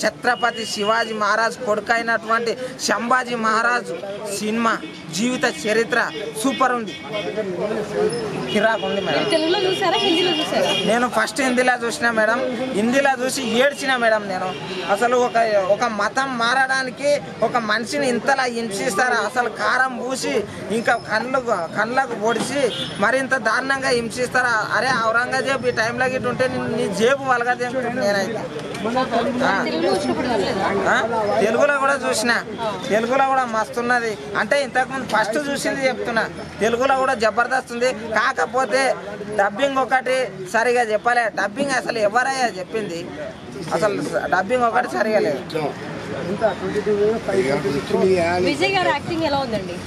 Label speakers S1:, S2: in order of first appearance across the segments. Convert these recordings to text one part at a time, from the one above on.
S1: Chhatrapati Shivaji Maharaj కొడుకైనటువంటి Sambhaji Maharaj cinema జీవిత చరిత్ర super ఉంది, కిరాక్ ఉంది మేడం. నేను ఫస్ట్ హిందీలో చూసినా మేడం. హిందీలో చూసి ఏడ్చినా మేడం. నేను అసలు ఒక మతం మారడానికి ఒక మనిషిని ఇంతలా హింసిస్తారా? అసలు కారం పూసి ఇంకా కళ్ళకు పొడిచి మరింత దారుణంగా హింసిస్తారా? అరే ఔరంగజేబు ఈ టైంలో గిట్ట ఉంటే నీ జేబు వలగదే. నేనైతే తెలుగులో కూడా చూసిన, తెలుగులో కూడా మస్తున్నది. అంటే ఇంతకుముందు ఫస్ట్ చూసింది చెప్తున్నా, తెలుగులో కూడా జబర్దస్త్ ఉంది. కాకపోతే డబ్బింగ్ ఒకటి సరిగా చెప్పలే. డబ్బింగ్ అసలు ఎవరయ్యా చెప్పింది? అసలు డబ్బింగ్ ఒకటి సరిగా లేదు.
S2: విజయ్ గారి యాక్టింగ్ ఎలా ఉందండి?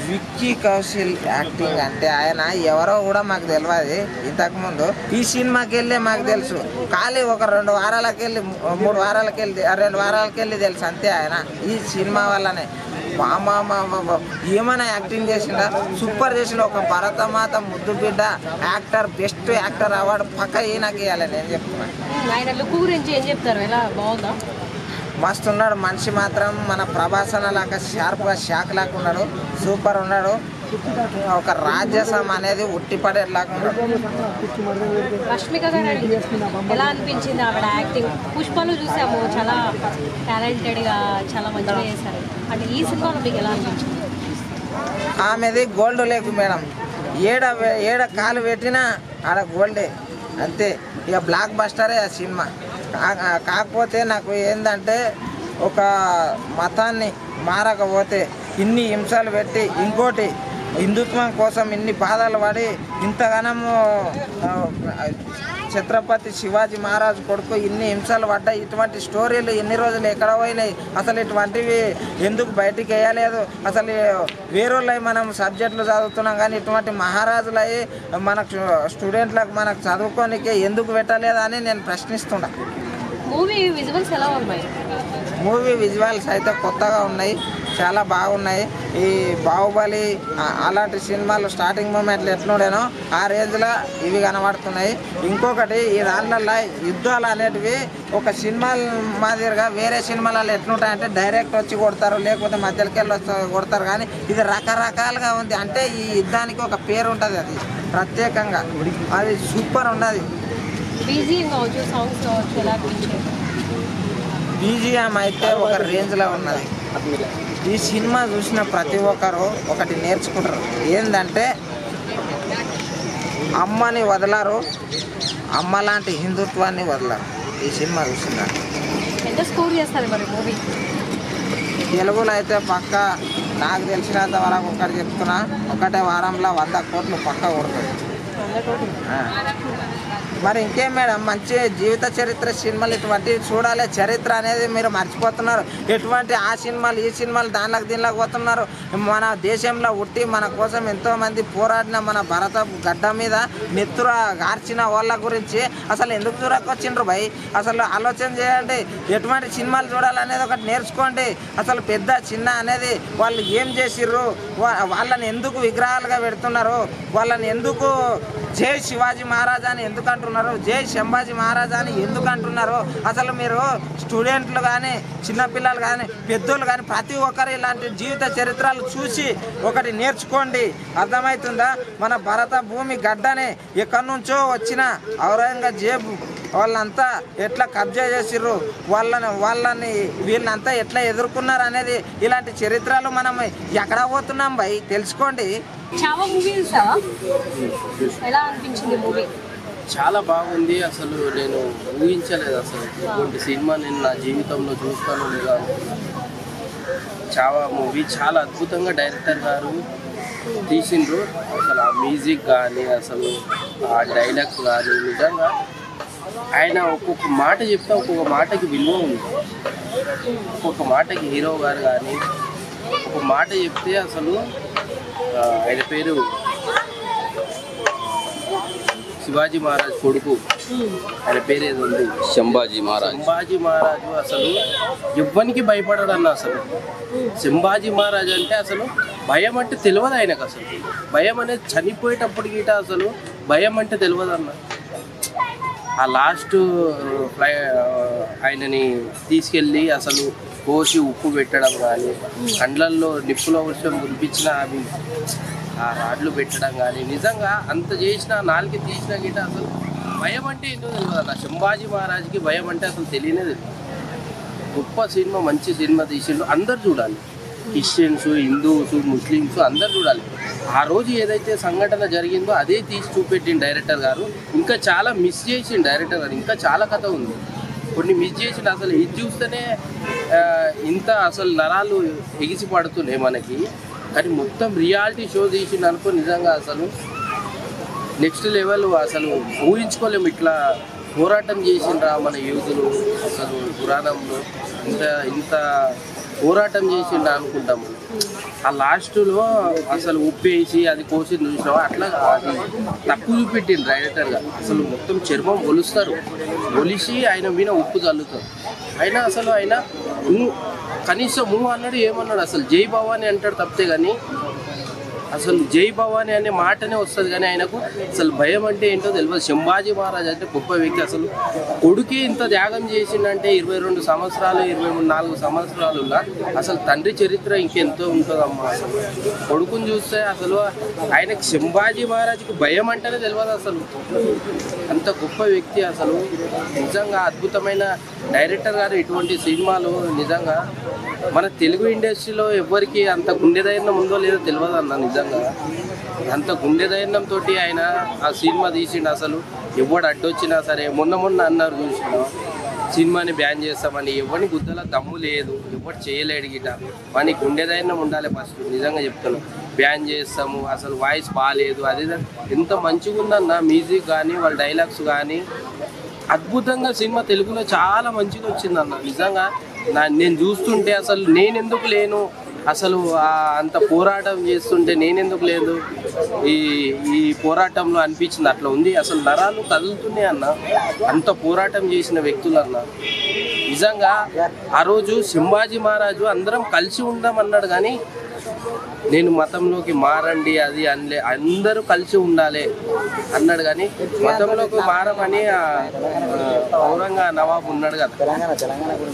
S1: విక్కీ కౌశల్ యాక్టింగ్ అంటే ఆయన ఎవరో కూడా మాకు తెలియదు ఇంతకుముందు. ఈ సినిమాకి వెళ్ళి మాకు తెలుసు. ఖాళీ ఒక 2 వారాలకి వెళ్ళి 3 వారాలకి వెళ్ళి 2 వారాలకి వెళ్ళి తెలుసు అంతే. ఆయన ఈ సినిమా వల్లనే ఏమైనా యాక్టింగ్ చేసిండా, సూపర్ చేసిండు. ఒక భరతమాత ముద్దు బిడ్డ యాక్టర్, బెస్ట్ యాక్టర్ అవార్డు పక్క ఈయనకి ఇవ్వాలి నేను చెప్తున్నాను.
S2: ఆయన లుక్ గురించి ఏం చెప్తారు? ఎలా బాగుందా?
S1: మస్తు ఉన్నాడు మనిషి మాత్రం. మన ప్రభాసన లాగా షార్ప్గా షాక్ లాగా ఉన్నాడు, సూపర్ ఉన్నాడు. ఒక రాజ్యసం అనేది ఉట్టిపడేలాగా ఉన్నాడు.
S2: రష్మిక గారు ఎలా అనిపించింది ఆవిడ యాక్టింగ్? పుష్పలు చూసాము, చాలా టాలెంటెడ్గా చాలా మంచిగా చేశారు. అంటే ఈ సినిమాలో మీకు ఎలా అనిపించింది?
S1: ఆమెది గోల్డ్ లేకు మేడం. ఏడ కాలు పెట్టినా ఆడ గోల్డే అంతే. ఇక బ్లాక్ బస్టరే ఆ సినిమా. కాకపోతే నాకు ఏంటంటే ఒక మతాన్ని మారకపోతే ఇన్ని హింసలు పెట్టి, ఇంకోటి హిందుత్వం కోసం ఇన్ని బాధలు పడి ఇంతగానము ఛత్రపతి శివాజీ మహారాజ్ కొడుకు ఇన్ని హింసలు పడ్డాయి. ఇటువంటి స్టోరీలు ఎన్ని రోజులు ఎక్కడ పోయినాయి? అసలు ఇటువంటివి ఎందుకు బయటికి వేయలేదు? అసలు వేరేళ్ళై మనం సబ్జెక్టులు చదువుతున్నాం కానీ ఇటువంటి మహారాజులై మనకు స్టూడెంట్లకు మనకు చదువుకోనికే ఎందుకు పెట్టలేదా అని నేను ప్రశ్నిస్తున్నా.
S2: మూవీ విజువల్స్ ఎలా ఉన్నాయి?
S1: మూవీ విజువల్స్ అయితే కొత్తగా ఉన్నాయి, చాలా బాగున్నాయి. ఈ బాహుబలి అలాంటి సినిమాలు స్టార్టింగ్ మూమెంట్లు ఎట్లుండేనో ఆ రేంజ్లో ఇవి కనబడుతున్నాయి. ఇంకొకటి ఈ దాంట్లో యుద్ధాలు అనేటివి ఒక సినిమా మాదిరిగా వేరే సినిమాలలో ఎట్లుంటాయంటే డైరెక్ట్ వచ్చి కొడతారు, లేకపోతే మధ్యలోకి వెళ్ళి కొడతారు. కానీ ఇది రకరకాలుగా ఉంది. అంటే ఈ యుద్ధానికి ఒక పేరు ఉంటుంది, అది ప్రత్యేకంగా. అది సూపర్ ఉన్నది. బీజిఎం అయితే ఒక రేంజ్లో ఉన్నది. ఈ సినిమా చూసిన ప్రతి ఒక్కరు ఒకటి నేర్చుకుంటారు. ఏంటంటే అమ్మని వదలరు, అమ్మ లాంటి హిందుత్వాన్ని వదలరు. ఈ సినిమా చూసిన తెలుగులో అయితే పక్క నాకు తెలిసినంత వరకు ఒకటి చెప్తున్నా, ఒకటే వారంలో 100 కోట్లు పక్క కొడుతుంది. మరి ఇంకేం మేడం, మంచి జీవిత చరిత్ర సినిమాలు ఇటువంటివి చూడాలి. చరిత్ర అనేది మీరు మర్చిపోతున్నారు. ఎటువంటి ఆ సినిమాలు ఈ సినిమాలు దానిలోకి దీనిలోకి పోతున్నారు. మన దేశంలో ఉట్టి మన కోసం ఎంతోమంది పోరాడిన మన భరత గడ్డ మీద నెత్తుర గార్చిన వాళ్ళ గురించి అసలు ఎందుకు చూడకొచ్చిండ్రు భయ్? అసలు ఆలోచన చేయండి. ఎటువంటి సినిమాలు చూడాలనేది ఒకటి నేర్చుకోండి. అసలు పెద్ద చిన్న అనేది వాళ్ళు ఏం చేసిర్రు, వాళ్ళని ఎందుకు విగ్రహాలుగా పెడుతున్నారు, వాళ్ళని ఎందుకు జై శివాజీ మహారాజా అని ఎందుకు అంటున్నారు, జై సంభాజీ మహారాజా అని ఎందుకు అంటున్నారు? అసలు మీరు స్టూడెంట్లు కానీ చిన్నపిల్లలు కానీ పెద్దోళ్ళు కానీ ప్రతి ఒక్కరు ఇలాంటి జీవిత చరిత్రలు చూసి ఒకటి నేర్చుకోండి. అర్థమవుతుందా? మన భరత భూమి గడ్డనే ఎక్కడి నుంచో వచ్చిన ఔరంగజేబు వాళ్ళంతా ఎట్లా కబ్జా చేసిర్రు, వాళ్ళని వీళ్ళంతా ఎట్లా ఎదుర్కొన్నారు అనేది ఇలాంటి చరిత్రలు మనం ఎక్కడ పోతున్నాం భయ్ తెలుసుకోండి.
S2: చాలా మూవీ చూసావా? ఎలా అనిపించింది మూవీ?
S3: చాలా బాగుంది. అసలు నేను ఊహించలేదు అసలు ఇటువంటి సినిమా నేను నా జీవితంలో చూస్తాను లేదా. చాలా మూవీ చాలా అద్భుతంగా డైరెక్టర్ గారు తీసిండ్రు. అసలు ఆ మ్యూజిక్ కానీ అసలు ఆ డైలాగ్స్ కానీ నిజంగా ఆయన ఒక్కొక్క మాట చెప్తే ఒక్కొక్క మాటకి విలువ ఉంది. ఒక్కొక్క మాటకి హీరో గారు కానీ ఒక మాట చెప్తే అసలు ఆయన పేరు శివాజీ మహారాజ్ కొడుకు, ఆయన పేరు ఏదో ఉంది సంభాజీ మహారాజు. అసలు ఎవ్వనికి భయపడాడు అన్న. అసలు సంభాజీ మహారాజు అంటే అసలు భయం అంటే తెలియదు ఆయనకు. అసలు భయం అనేది చనిపోయేటప్పటికి అసలు భయం అంటే తెలియదు అన్న. ఆ లాస్ట్ ఆయనని తీసుకెళ్ళి అసలు కోసి ఉప్పు పెట్టడం కానీ, కండ్లల్లో నిప్పుల వర్షం కురిపించిన అవి ఆ రాడ్లు పెట్టడం కానీ, నిజంగా అంత చేసిన నాలుగు తీసిన గిట అసలు భయం అంటే ఏంటో తెలియదు అన్న. శంభాజీ మహారాజ్కి భయం అంటే అసలు తెలియనే తెలియదు. గొప్ప సినిమా, మంచి సినిమా తీసిండు, అందరు చూడాలి. క్రిస్టియన్స్, హిందూస్, ముస్లిమ్స్ అందరు చూడాలి. ఆ రోజు ఏదైతే సంఘటన జరిగిందో అదే తీసి చూపెట్టిండు డైరెక్టర్ గారు. ఇంకా చాలా మిస్ చేసిండు డైరెక్టర్ గారు, ఇంకా చాలా కథ ఉంది, కొన్ని మిస్ చేసిండు. అసలు ఇది చూస్తేనే ఇంత అసలు నరాలు ఎగిసి పడుతున్నాయి మనకి. కానీ మొత్తం రియాలిటీ షో తీసిండు అనుకో, నిజంగా అసలు నెక్స్ట్ లెవెల్. అసలు ఊహించుకోలేము ఇట్లా పోరాటం చేసిండ్రా మన యూతులు. అసలు పురాణంలో ఇంత పోరాటం చేసిండ్రా అనుకుంటాము. ఆ లాస్ట్లో అసలు ఉప్పేసి అది కోసి చూసినావా, అట్లా అది తక్కువ చూపెట్టిండు డైరెక్టర్గా. అసలు మొత్తం చర్మం ఒలుస్తారు, ఒలిసి ఆయన మీద ఉప్పు చల్లుతారు. అయినా అసలు ఆయన కనీసం అన్నాడు, ఏమన్నాడు, అసలు జై భవాని అంటాడు తప్పితే కానీ అసలు జై భవాని అనే మాటనే వస్తుంది. కానీ ఆయనకు అసలు భయం అంటే ఏంటో తెలియదు. శంభాజీ మహారాజ్ అంటే గొప్ప వ్యక్తి. అసలు కొడుకే ఇంత త్యాగం చేసిండంటే 22 సంవత్సరాలు 24 సంవత్సరాలులా అసలు తండ్రి చరిత్ర ఇంకెంతో ఉంటుందమ్మా. అసలు కొడుకుని చూస్తే అసలు ఆయనకి శంభాజీ మహారాజ్కి భయం అంటేనే తెలియదు. అసలు అంత గొప్ప వ్యక్తి. అసలు నిజంగా అద్భుతమైన డైరెక్టర్ గారు. ఇటువంటి సినిమాలు నిజంగా మన తెలుగు ఇండస్ట్రీలో ఎవరికి అంత గుండె ధైర్యం ఉందో లేదో తెలియదు అన్న. నిజంగా అంత గుండె ధైర్యంతో ఆయన ఆ సినిమా తీసిండు. అసలు ఎవడు అడ్డొచ్చినా సరే, మొన్న అన్నారు చూసిన సినిమాని బ్యాన్ చేస్తామని, ఎవరిని గుద్దల దమ్ము లేదు, ఎవరు చేయలేడు గిట. వానికి గుండె ధైర్యం ఉండాలి ఫస్ట్. నిజంగా చెప్తున్నాను, బ్యాన్ చేస్తాము, అసలు వాయిస్ బాగాలేదు, అది ఎంత మంచిగా ఉందన్న. మ్యూజిక్ కానీ వాళ్ళ డైలాగ్స్ కానీ అద్భుతంగా సినిమా తెలుగులో చాలా మంచిగా వచ్చిందన్న. నిజంగా నేను చూస్తుంటే అసలు నేనెందుకు లేను, అసలు అంత పోరాటం చేస్తుంటే నేనెందుకు లేదు ఈ పోరాటంలో అనిపించింది. అట్లా ఉంది, అసలు నరాలు కదులుతున్నాయి అన్న. అంత పోరాటం చేసిన వ్యక్తులు అన్న. నిజంగా ఆ రోజు శంభాజీ మహారాజు అందరం కలిసి ఉందామన్నాడు, కానీ నేను మతంలోకి మారండి అది అనలే, అందరూ కలిసి ఉండాలి అన్నాడు. కానీ మతంలోకి మారమని ఔరంగా నవాబు ఉన్నాడు కదా,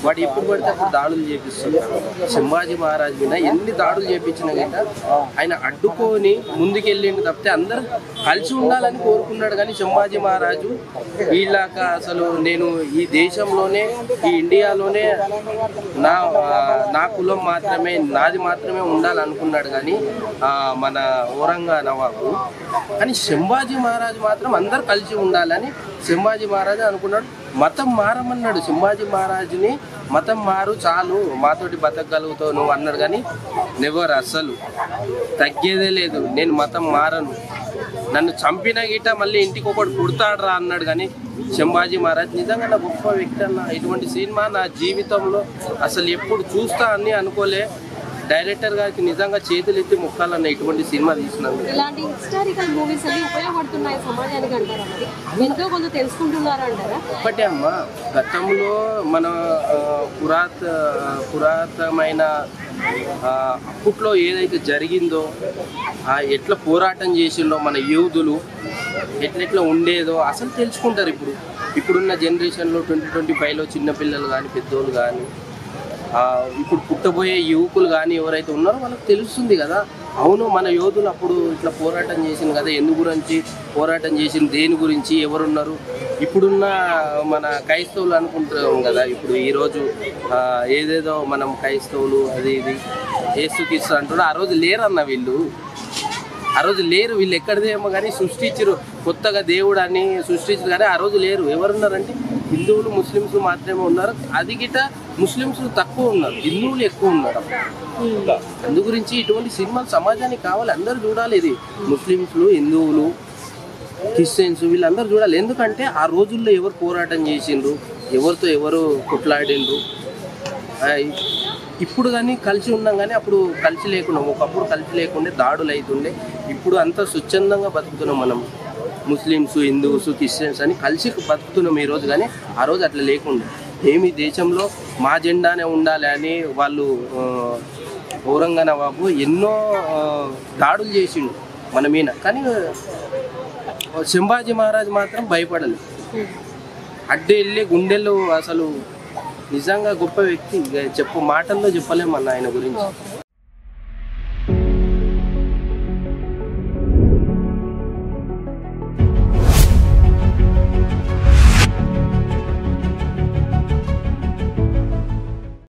S3: వాడు ఎప్పుడు పడితే అప్పుడు దాడులు చేపిస్తున్నాడు. శంభాజీ మహారాజ్ మీద ఎన్ని దాడులు చేపించినా కదా ఆయన అడ్డుకొని ముందుకెళ్ళిండు తప్పితే అందరూ కలిసి ఉండాలని కోరుకున్నాడు. కానీ శంభాజీ మహారాజు వీళ్ళక అసలు నేను ఈ దేశంలోనే, ఈ ఇండియాలోనే నా కులం మాత్రమే, నాది మాత్రమే ఉండాలనుకున్నాడు కానీ మన ఔరంగా నవాబు. కానీ శంభాజీ మహారాజు మాత్రం అందరు కలిసి ఉండాలని శంభాజీ మహారాజు అనుకున్నాడు. మతం మారమన్నాడు శంభాజీ మహారాజుని, మతం మారు చాలు మాతోటి బతకగలుగుతావు నువ్వు అన్నాడు. కానీ నెవర్, అస్సలు తగ్గేదే లేదు, నేను మతం మారను, నన్ను చంపిన గిట మళ్ళీ ఇంటికి ఒకటి పుడతాడరా అన్నాడు. కానీ శంభాజీ మహారాజ్ నిజంగా నా గొప్ప వ్యక్తి అన్న. ఇటువంటి సినిమా నా జీవితంలో అసలు ఎప్పుడు చూస్తా అని అనుకోలే. డైరెక్టర్ గారికి నిజంగా చేతులు ఎత్తి మొక్కాలన్న ఇటువంటి సినిమా తీసినందుకు.
S2: ఇలాంటి హిస్టారికల్ మూవీస్ అన్ని ఉపయోగపడుతున్నాయి సమాజానికి అంటారా? మరి ఎంతో కొంత తెలుసుకుంటున్నారా అంటారా?
S3: ఒకటే అమ్మ, గతంలో మన పురాతనమైన అప్పట్లో ఏదైతే జరిగిందో, ఎట్లా పోరాటం చేసిందో మన యూదులు, ఎట్లెట్లా ఉండేదో అసలు తెలుసుకుంటారు. ఇప్పుడున్న జనరేషన్లో 2025లో చిన్నపిల్లలు కానీ పెద్దోళ్ళు కానీ ఇప్పుడు పుట్టబోయే యువకులు కానీ ఎవరైతే ఉన్నారో వాళ్ళకి తెలుస్తుంది కదా, అవును మన యోధులు అప్పుడు ఇట్లా పోరాటం చేసింది కదా, ఎందు గురించి పోరాటం చేసింది, దేని గురించి, ఎవరున్నారు. ఇప్పుడున్న మన క్రైస్తవులు అనుకుంటాం కదా, ఇప్పుడు ఈరోజు ఏదేదో మనం క్రైస్తవులు అది ఇది ఏసుక్రీస్తు అంటారు. ఆ రోజు లేరన్న వీళ్ళు, ఆ రోజు లేరు వీళ్ళు. ఎక్కడిదేమో కానీ సృష్టించరు, కొత్తగా దేవుడు అని సృష్టించరు, కానీ ఆ రోజు లేరు. ఎవరున్నారంటే హిందువులు ముస్లిమ్స్ మాత్రమే ఉన్నారు. అది గిట ముస్లిమ్స్ తక్కువ ఉన్నారు, హిందువులు ఎక్కువ ఉన్నారు. అందు గురించి ఇటువంటి సినిమాలు సమాజానికి కావాలి, అందరూ చూడాలి. ఇది ముస్లిమ్స్లు, హిందువులు, క్రిస్టియన్స్ వీళ్ళందరూ చూడాలి. ఎందుకంటే ఆ రోజుల్లో ఎవరు పోరాటం చేసిండ్రు, ఎవరితో ఎవరు కొట్లాడిండ్రు. ఇప్పుడు కానీ కలిసి ఉన్నాం, కానీ అప్పుడు కలిసి లేకుండా, ఒకప్పుడు కలిసి లేకుండే దాడులు అవుతుండే. ఇప్పుడు అంతా స్వచ్ఛందంగా బతుకుతున్నాం మనం, ముస్లిమ్స్, హిందూస్, క్రిస్టియన్స్ అని కలిసి బతుకుతున్నాం ఈరోజు. కానీ ఆ రోజు అట్లా లేకుండా ఏమి దేశంలో మా జెండానే ఉండాలి అని వాళ్ళు ఔరంగా నవాబు ఎన్నో దాడులు చేసిండు మన మీద. కానీ శంభాజీ మహారాజ్ మాత్రం భయపడలేదు. అడ్డు వెళ్ళి గుండెలు అసలు నిజంగా గొప్ప వ్యక్తి, ఇక చెప్పు మాటల్లో చెప్పలేమన్న ఆయన గురించి.